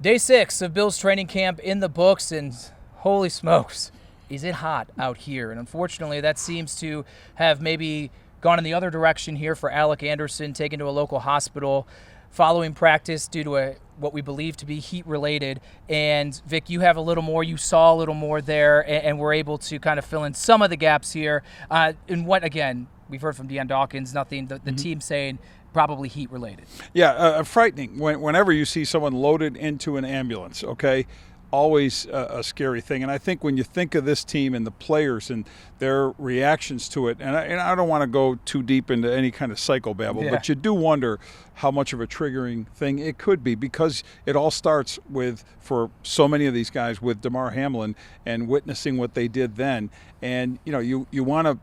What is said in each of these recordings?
Day 6 of Bill's training camp in the books, and holy smokes, is it hot out here. And unfortunately, that seems to have maybe gone in the other direction here for Alec Anderson, taken to a local hospital following practice due to what we believe to be heat-related. And, Vic, you have a little more. You saw a little more there, and were able to kind of fill in some of the gaps here. And what, again, we've heard from Deion Dawkins, nothing, the team saying probably heat-related. Yeah, frightening. Whenever you see someone loaded into an ambulance, okay, always a scary thing. And I think when you think of this team and the players and their reactions to it, and I don't want to go too deep into any kind of psychobabble, but you do wonder how much of a triggering thing it could be, because it all starts with, for so many of these guys, with Damar Hamlin and witnessing what they did then. And, you want to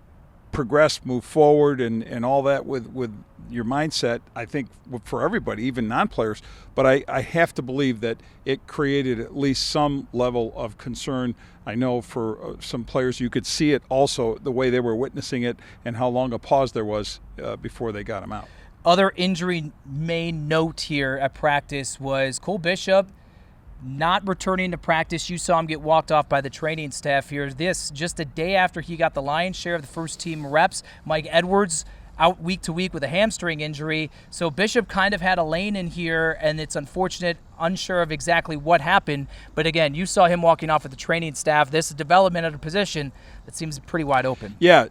progress, move forward, and all that with your mindset, I think, for everybody, even non-players. But I have to believe that it created at least some level of concern. I know for some players, you could see it also, the way they were witnessing it and how long a pause there was before they got him out. Other injury main note here at practice was Cole Bishop not returning to practice. You saw him get walked off by the training staff here. This just a day after he got the lion's share of the first team reps. Mike Edwards out week to week with a hamstring injury. So Bishop kind of had a lane in here, and it's unfortunate, unsure of exactly what happened. But again, you saw him walking off with the training staff. This is development at a position that seems pretty wide open. Yeah,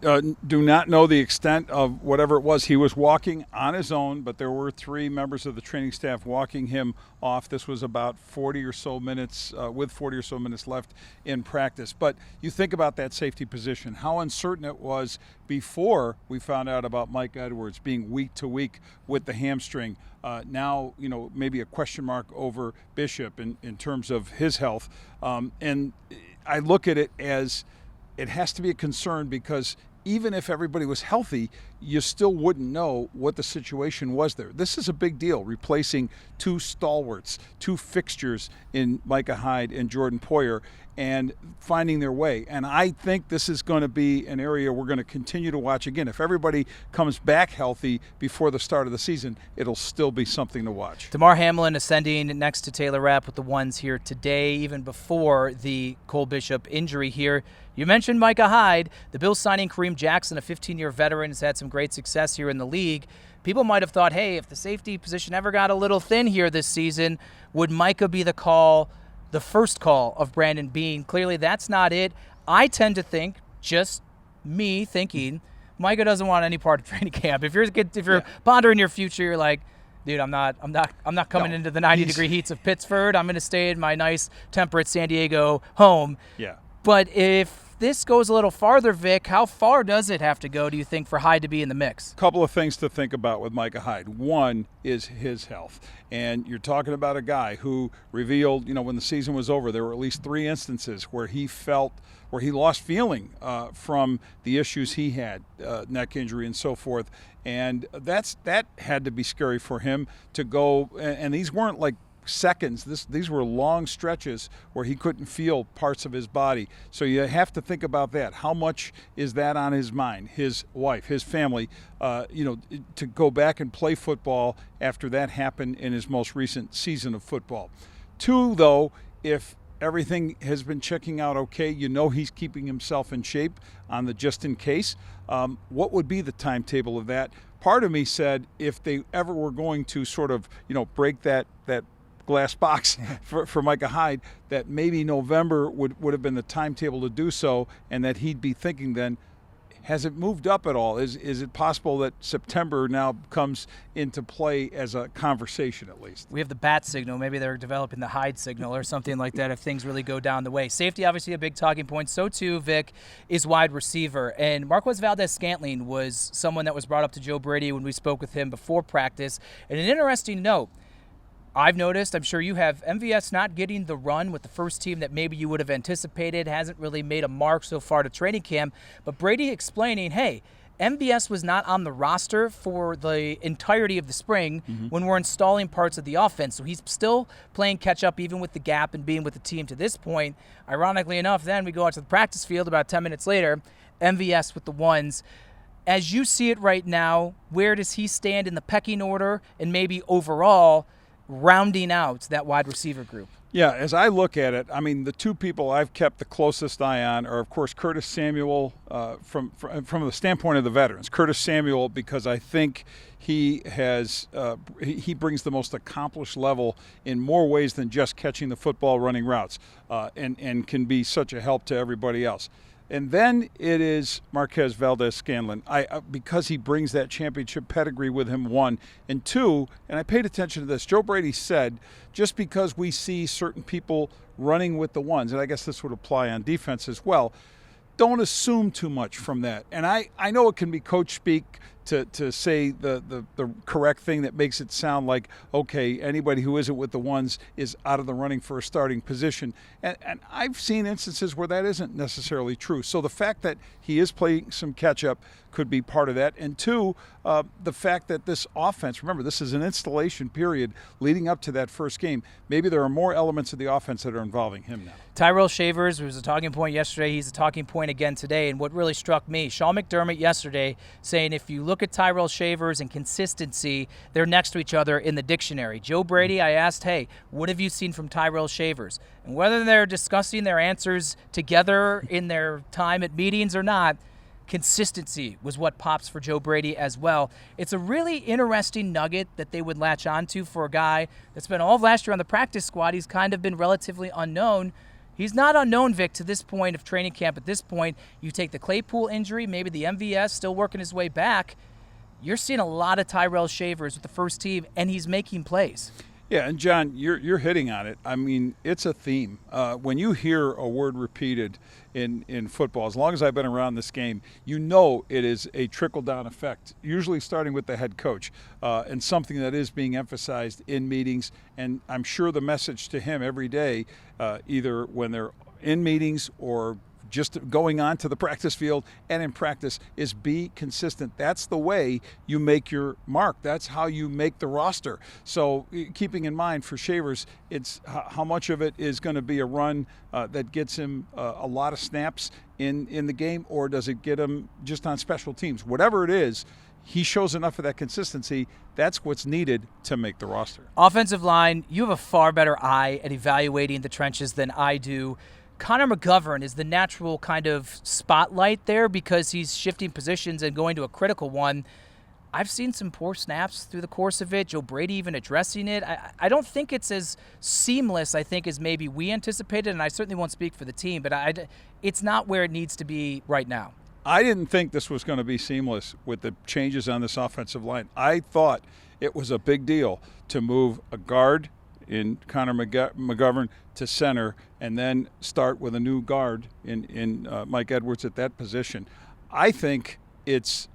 do not know the extent of whatever it was. He was walking on his own, but there were 3 members of the training staff walking him off. This was about 40 or so minutes, with 40 or so minutes left in practice. But you think about that safety position, how uncertain it was before we found out about Mike Edwards being week to week with the hamstring. Now, maybe a question mark over Bishop in terms of his health. And I look at it as it has to be a concern, because even if everybody was healthy, you still wouldn't know what the situation was there. This is a big deal, replacing 2 stalwarts, 2 fixtures in Micah Hyde and Jordan Poyer, and finding their way. And I think this is going to be an area we're going to continue to watch. Again, if everybody comes back healthy before the start of the season, it'll still be something to watch. Damar Hamlin ascending next to Taylor Rapp with the ones here today, even before the Cole Bishop injury here. You mentioned Micah Hyde. The Bills signing Kareem Jackson, a 15-year veteran, has had some great success here in the league. People might have thought, hey, if the safety position ever got a little thin here this season, would Micah be the call, the first call of Brandon Beane? Clearly that's not it. I tend to think, just me thinking, Micah doesn't want any part of training camp. If you're pondering your future, you're like, dude, I'm not coming into the 90-degree heats of Pittsburgh. I'm going to stay in my nice temperate San Diego home. Yeah. But if this goes a little farther, Vic, how far does it have to go, do you think, for Hyde to be in the mix? Couple of things to think about with Micah Hyde. One is his health. And you're talking about a guy who revealed, when the season was over, there were at least 3 instances where he lost feeling from the issues he had, neck injury and so forth. And that had to be scary for him to go. And these weren't like seconds. These were long stretches where he couldn't feel parts of his body. So you have to think about that. How much is that on his mind, his wife, his family, to go back and play football after that happened in his most recent season of football. 2, though, if everything has been checking out okay, he's keeping himself in shape on the just in case. What would be the timetable of that? Part of me said if they ever were going to sort of, break that glass box for Micah Hyde, that maybe November would have been the timetable to do so, and that he'd be thinking then, has it moved up at all? Is it possible that September now comes into play as a conversation at least? We have the bat signal. Maybe they're developing the Hyde signal or something like that if things really go down the way. Safety, obviously a big talking point. So too, Vic, is wide receiver. And Marquez Valdes-Scantling was someone that was brought up to Joe Brady when we spoke with him before practice. And an interesting note, I've noticed, I'm sure you have, MVS not getting the run with the first team that maybe you would have anticipated, hasn't really made a mark so far to training camp. But Brady explaining, hey, MVS was not on the roster for the entirety of the spring when we're installing parts of the offense. So he's still playing catch-up even with the gap and being with the team to this point. Ironically enough, then we go out to the practice field about 10 minutes later, MVS with the ones. As you see it right now, where does he stand in the pecking order and maybe overall rounding out that wide receiver group? Yeah, as I look at it, I mean, the two people I've kept the closest eye on are, of course, Curtis Samuel from the standpoint of the veterans. Curtis Samuel, because I think he has he brings the most accomplished level in more ways than just catching the football, running routes, and can be such a help to everybody else. And then it is Marquez Valdes-Scantling, because he brings that championship pedigree with him, one. And two, and I paid attention to this, Joe Brady said, just because we see certain people running with the ones, and I guess this would apply on defense as well, don't assume too much from that. And I know it can be coach speak to say the correct thing that makes it sound like, okay, anybody who isn't with the ones is out of the running for a starting position. And I've seen instances where that isn't necessarily true. So the fact that he is playing some catch-up could be part of that. And two, the fact that this offense, remember, this is an installation period leading up to that first game. Maybe there are more elements of the offense that are involving him now. Tyrell Shavers was a talking point yesterday. He's a talking point again today. And what really struck me, Sean McDermott yesterday saying if you look at Tyrell Shavers and consistency, they're next to each other in the dictionary. Joe Brady, I asked, hey, what have you seen from Tyrell Shavers? And whether they're discussing their answers together in their time at meetings or not, consistency was what pops for Joe Brady as well. It's a really interesting nugget that they would latch onto for a guy that's been all of last year on the practice squad. He's kind of been relatively unknown. He's not unknown, Vic, to this point of training camp. At this point, you take the Claypool injury, maybe the MVS still working his way back. You're seeing a lot of Tyrell Shavers with the first team, and he's making plays. Yeah, and John, you're hitting on it. I mean, it's a theme. When you hear a word repeated in football, as long as I've been around this game, you know it is a trickle-down effect, usually starting with the head coach, and something that is being emphasized in meetings. And I'm sure the message to him every day, either when they're in meetings or just going on to the practice field and in practice, is be consistent. That's the way you make your mark. That's how you make the roster. So keeping in mind for Shavers, it's how much of it is going to be a run that gets him a lot of snaps in the game, or does it get him just on special teams? Whatever it is, he shows enough of that consistency. That's what's needed to make the roster. Offensive line, you have a far better eye at evaluating the trenches than I do. Connor McGovern is the natural kind of spotlight there because he's shifting positions and going to a critical one. I've seen some poor snaps through the course of it. Joe Brady even addressing it. I don't think it's as seamless, I think, as maybe we anticipated, and I certainly won't speak for the team, but it's not where it needs to be right now. I didn't think this was going to be seamless with the changes on this offensive line. I thought it was a big deal to move a guard in Connor McGovern to center and then start with a new guard in Mike Edwards at that position. I think it's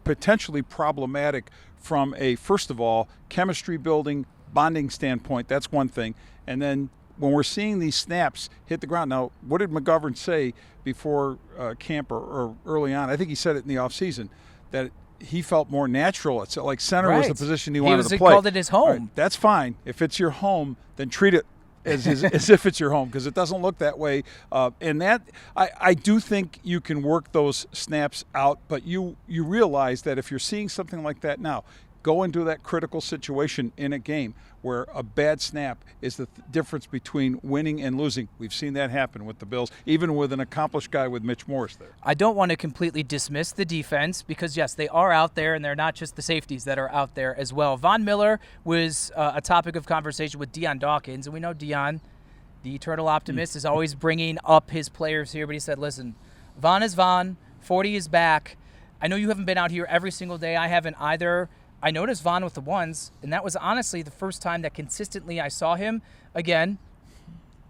potentially problematic from a, first of all, chemistry building, bonding standpoint. That's one thing. And then when we're seeing these snaps hit the ground. Now, what did McGovern say before camp or early on? I think he said it in the offseason, that he felt more natural. It's like center was the position he wanted to play. He called it his home. Right, that's fine. If it's your home, then treat it as if it's your home, because it doesn't look that way. And that I do think you can work those snaps out, but you realize that if you're seeing something like that now, go into that critical situation in a game where a bad snap is the difference between winning and losing. We've seen that happen with the Bills, even with an accomplished guy with Mitch Morse there. I don't want to completely dismiss the defense because, yes, they are out there, and they're not just the safeties that are out there as well. Von Miller was a topic of conversation with Deion Dawkins, and we know Deion, the eternal optimist, is always bringing up his players here, but he said, listen, Von is Von, 40 is back. I know you haven't been out here every single day. I haven't either. I noticed Von with the ones, and that was honestly the first time that consistently I saw him. Again,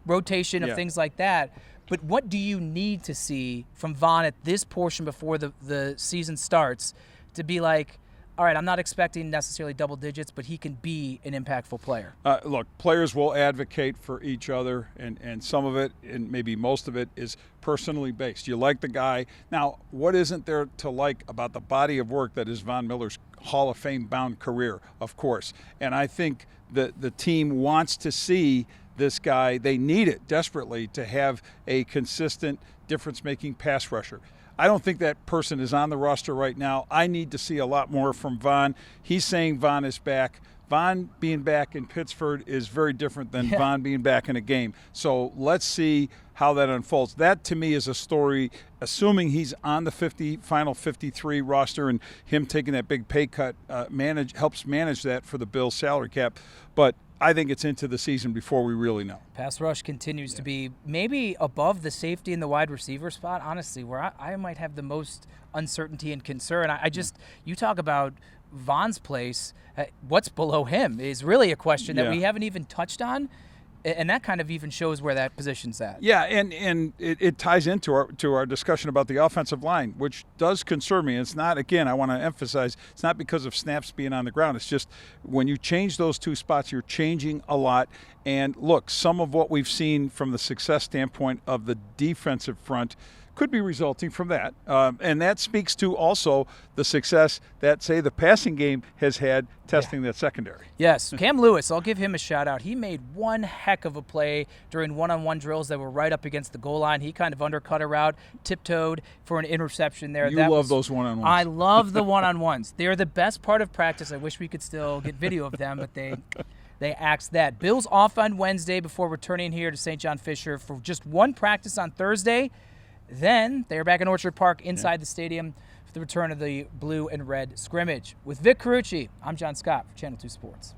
rotation of things like that. But what do you need to see from Von at this portion before the season starts to be like, all right, I'm not expecting necessarily double digits, but he can be an impactful player? Look, players will advocate for each other, and some of it, and maybe most of it, is personally based. You like the guy. Now, what isn't there to like about the body of work that is Von Miller's Hall of Fame-bound career, of course? And I think that the team wants to see this guy. They need it desperately to have a consistent difference-making pass rusher. I don't think that person is on the roster right now. I need to see a lot more from Von. He's saying Von is back. Von being back in Pittsford is very different than Von being back in a game. So let's see how that unfolds. That, to me, is a story, assuming he's on the final 53 roster and him taking that big pay cut helps manage that for the Bills' salary cap. But I think it's into the season before we really know. Pass rush continues to be maybe above the safety and the wide receiver spot, honestly, where I might have the most uncertainty and concern. You talk about Von's place, what's below him is really a question that we haven't even touched on. And that kind of even shows where that position's at. Yeah, and it ties into our discussion about the offensive line, which does concern me. It's not, again, I want to emphasize, it's not because of snaps being on the ground. It's just when you change those two spots, you're changing a lot. And look, some of what we've seen from the success standpoint of the defensive front could be resulting from that. And that speaks to also the success that, say, the passing game has had testing that secondary. Yes, Cam Lewis, I'll give him a shout out. He made one heck of a play during one-on-one drills that were right up against the goal line. He kind of undercut a route, tiptoed for an interception there. You love those one-on-ones. I love the one-on-ones. They're the best part of practice. I wish we could still get video of them, but they axed that. Bills off on Wednesday before returning here to St. John Fisher for just one practice on Thursday. Then they're back in Orchard Park inside the stadium for the return of the blue and red scrimmage. With Vic Carucci, I'm John Scott for Channel 2 Sports.